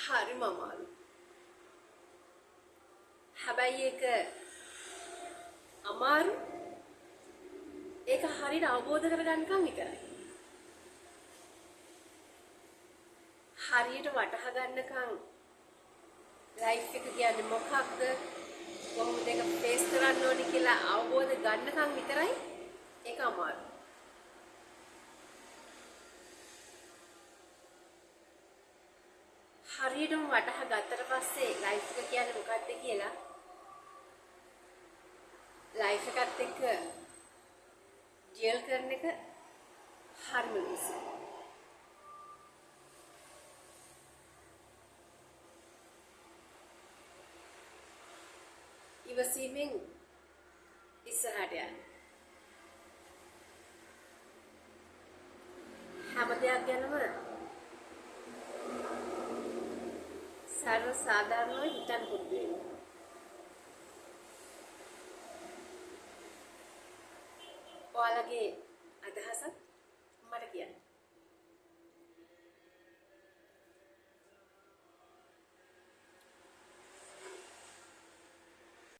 හරිම අමාරු. හැබැයි ඒක අමාරු ඒක හරියට අවබෝධ කරගන්නකම් විතරයි. හරියට වටහා ගන්නකම් ලයිෆ් එක කියන්නේ මොකක්ද කොහොමද ඒක ෆේස් කරන්න ඕනේ කියලා අවබෝධ ගන්නකම් විතරයි ඒක අමාරු. හරියටම වටහා ගත්තට පස්සේ ලයිෆ් එක කියන්නේ මොකක්ද කියලා ලයිෆ් එකත් එක්ක ඩීල් කරන එක හරිම ලේසියි. ඉවසීමෙන් ඉස්සරහට යන්න. හැම දෙයක් ගැනම සර්ව සාධාරණව හිතන්න පුරුදු වෙන්න. ඔයාලගේ අදහසක් මට කියන්න.